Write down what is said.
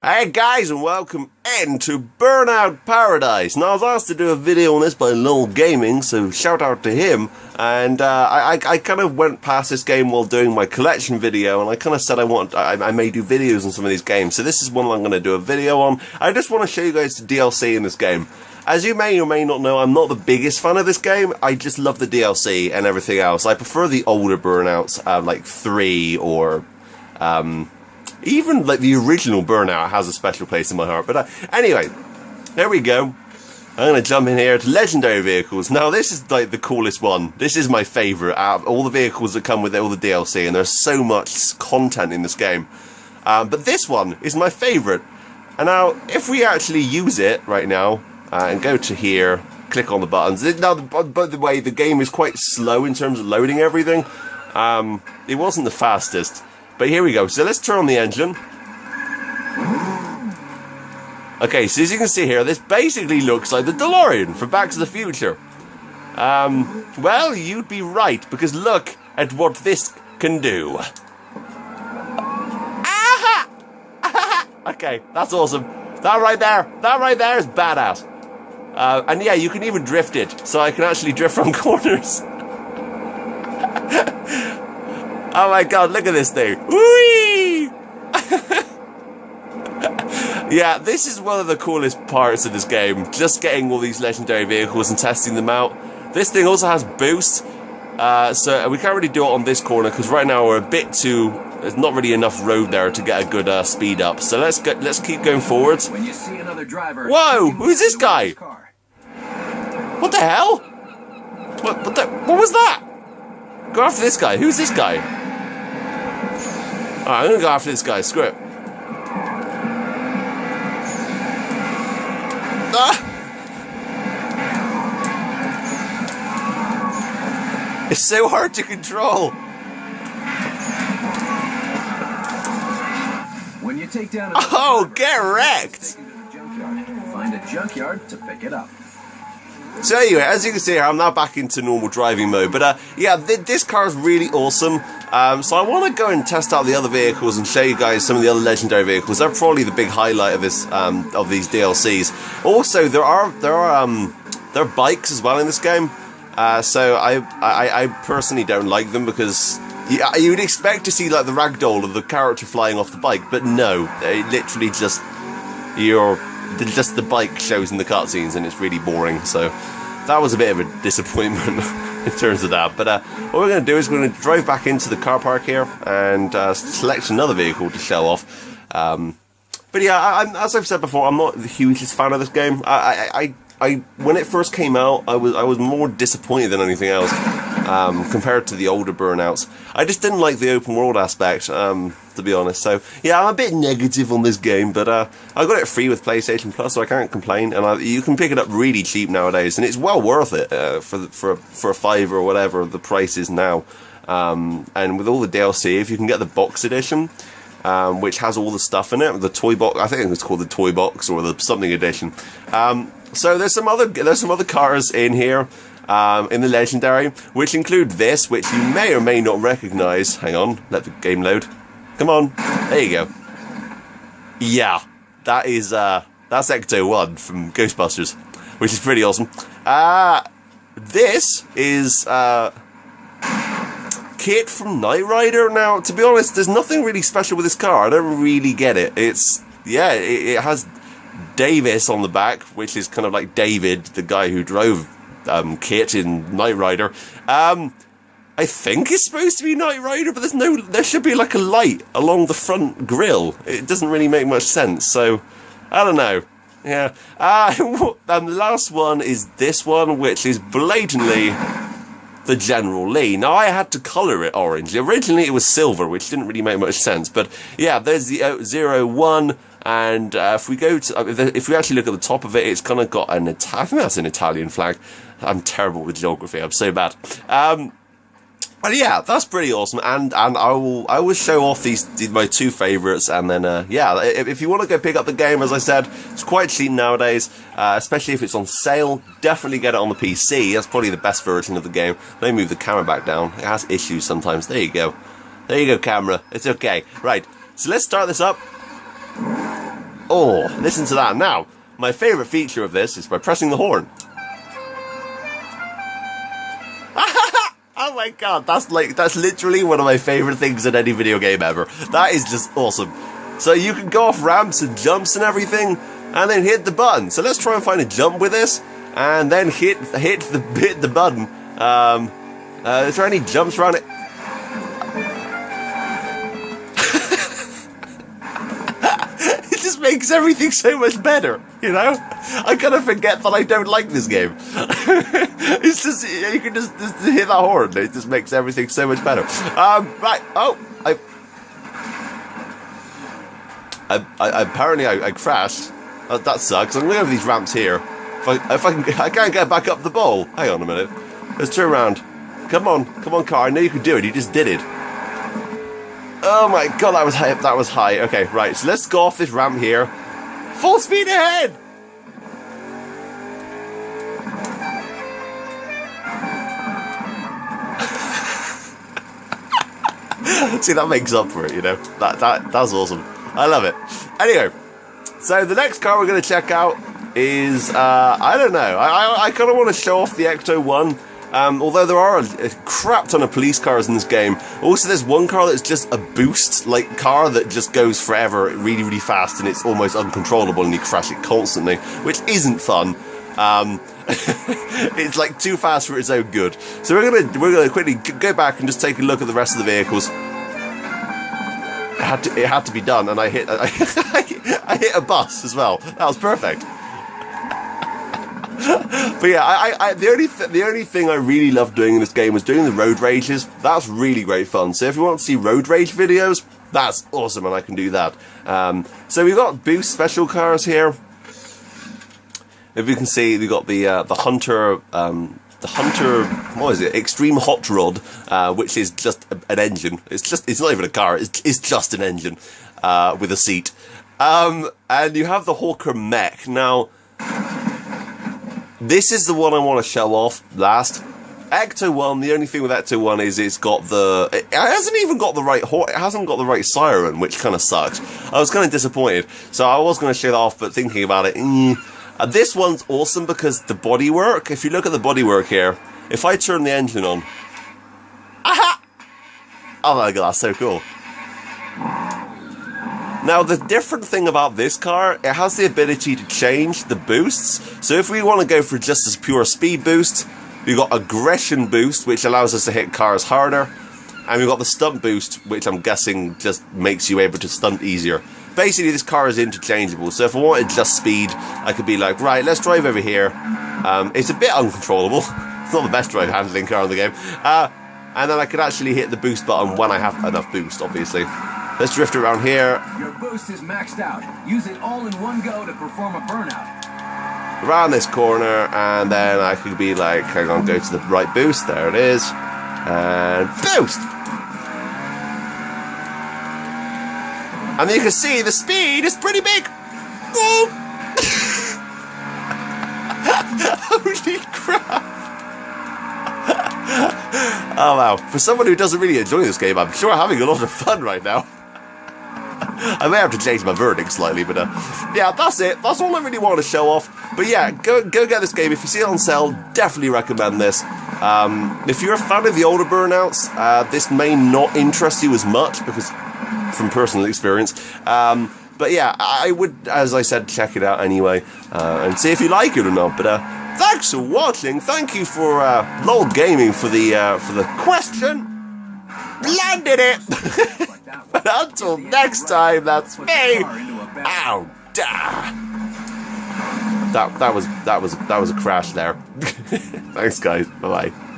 Hey guys, and welcome into Burnout Paradise. Now I was asked to do a video on this by Lowell Gaming, so shout out to him. And I kind of went past this game while doing my collection video, and I kind of said I may do videos on some of these games. So this is one I'm going to do a video on. I just want to show you guys the DLC in this game. As you may or may not know, I'm not the biggest fan of this game. I just love the DLC and everything else. I prefer the older Burnouts, like 3 or even like the original Burnout has a special place in my heart. But anyway, there we go. I'm going to jump in here to Legendary Vehicles. Now this is like the coolest one. This is my favourite out of all the vehicles that come with all the DLC, and there's so much content in this game. But this one is my favourite. And now, if we actually use it right now, and go to here, click on the buttons. Now, by the way, the game is quite slow in terms of loading everything. It wasn't the fastest. But here we go. So let's turn on the engine. Okay, so as you can see here, this basically looks like the Delorean from Back to the Future. Well, you'd be right, because look at what this can do. Aha! Okay, that's awesome. That right there is badass. And yeah, you can even drift it, so I can actually drift from corners. Oh my god, look at this thing. Whee! Yeah, this is one of the coolest parts of this game. Just getting all these legendary vehicles and testing them out. This thing also has boost. So we can't really do it on this corner because right now we're a bit too... There's not really enough road there to get a good speed up. So let's keep going forwards. When you see another driver, whoa! Who's this guy? What the hell? What was that? Go after this guy. Who's this guy? Alright, I'm gonna go after this guy. Screw it. Ah! It's so hard to control. When you take down get wrecked. Find a junkyard to pick it up. So anyway, as you can see here, I'm now back into normal driving mode. But yeah, this car is really awesome. So I want to go and test out the other vehicles and show you guys some of the other legendary vehicles. They're probably the big highlight of this of these DLCs. Also, there are bikes as well in this game. So I personally don't like them because you would expect to see like the ragdoll of the character flying off the bike, but no, they literally just the bike shows in the cutscenes, and it's really boring. So that was a bit of a disappointment in terms of that. But what we're going to do is we're going to drive back into the car park here and select another vehicle to show off. But yeah, as I've said before, I'm not the hugest fan of this game. When it first came out, I was more disappointed than anything else compared to the older Burnouts. I just didn't like the open world aspect, to be honest. So yeah, I'm a bit negative on this game, but I got it free with PlayStation Plus, so I can't complain. And you can pick it up really cheap nowadays, and it's well worth it for a $5 or whatever the price is now. And with all the DLC, if you can get the box edition, which has all the stuff in it, the toy box. I think it's called the toy box or the something edition. So there's some other cars in here. In the legendary, which include this, which you may or may not recognise. Hang on, let the game load. Come on, there you go. Yeah, that is that's Ecto-1 from Ghostbusters, which is pretty awesome. This is Kit from Knight Rider. Now, to be honest, there's nothing really special with this car. I don't really get it. It has Davis on the back, which is kind of like David, the guy who drove Kit in Knight Rider. I think it's supposed to be Knight Rider, but there should be like a light along the front grille. It doesn't really make much sense, so I don't know. Yeah. And the last one is this one, which is blatantly the General Lee. Now, I had to colour it orange. Originally it was silver, which didn't really make much sense, but yeah, there's the 01. And if we actually look at the top of it, it's kind of got I think that's an Italian flag. I'm terrible with geography. I'm so bad. But yeah, that's pretty awesome. And I will show off my two favourites. And then yeah, if you want to go pick up the game, as I said, it's quite cheap nowadays. Especially if it's on sale. Definitely get it on the PC. That's probably the best version of the game. Let me move the camera back down. It has issues sometimes. There you go. There you go, camera. It's okay. Right. So let's start this up. Oh, listen to that. Now, my favourite feature of this is by pressing the horn. Oh my god, that's literally one of my favourite things in any video game ever. That is just awesome. So you can go off ramps and jumps and everything, and then hit the button. So let's try and find a jump with this, and then hit the button. Is there any jumps around it? It just makes everything so much better, you know? I kind of forget that I don't like this game. It's just, you can just hit that horn. It just makes everything so much better. Right, oh, apparently I crashed. That sucks. I'm going over these ramps here. I can't get back up the bowl. Hang on a minute. Let's turn around. Come on, car. I know you can do it. You just did it. Oh my god, that was high. That was high. Okay, right. So let's go off this ramp here. Full speed ahead. See, that makes up for it, you know. That's awesome. I love it. Anyway, so the next car we're going to check out is I don't know. I kind of want to show off the Ecto 1. Although there are a crap ton of police cars in this game. Also, there's one car that's just a boost, like, car that just goes forever, really, really fast, and it's almost uncontrollable, and you crash it constantly, which isn't fun. It's like too fast for its own good. So we're gonna quickly go back and just take a look at the rest of the vehicles. It had to be done, and I hit a bus as well. That was perfect. But yeah, the only thing I really love doing in this game was doing the road rages. That's really great fun. So if you want to see road rage videos, that's awesome, and I can do that. So we've got boost special cars here. If you can see, we've got the Hunter, what is it? Extreme Hot Rod, which is just an engine. It's not even a car. It's just an engine with a seat. And you have the Hawker Mech. Now, this is the one I want to show off last. Ecto 1, the only thing with Ecto 1 is it hasn't even got the right it hasn't got the right siren, which kind of sucks. I was kind of disappointed. So I was going to show that off, but thinking about it, this one's awesome because the bodywork, if you look at the bodywork here, if I turn the engine on, aha! Oh my god, that's so cool. Now, the different thing about this car, it has the ability to change the boosts. So if we want to go for just as pure speed boost, we've got aggression boost, which allows us to hit cars harder. And we've got the stunt boost, which I'm guessing just makes you able to stunt easier. Basically, this car is interchangeable. So if I wanted just speed, I could be like, right, let's drive over here. It's a bit uncontrollable. It's not the best drive handling car in the game. And then I could actually hit the boost button when I have enough boost, obviously. Let's drift around here. Your boost is maxed out. Use it all in one go to perform a burnout. Around this corner, and then I could be like, hang on, go to the right boost. There it is. And boost! And you can see the speed is pretty big. Holy crap. Oh wow. For someone who doesn't really enjoy this game, I'm sure I'm having a lot of fun right now. I may have to change my verdict slightly, but yeah, that's it. That's all I really want to show off. But yeah, go get this game. If you see it on sale, definitely recommend this. If you're a fan of the older Burnouts, this may not interest you as much, because from personal experience. But yeah, I would, as I said, check it out anyway, and see if you like it or not. But thanks for watching. Thank you for LOL Gaming for the question. Landed it. But until next time, that's me. Ow, that was a crash there. Thanks, guys. Bye bye.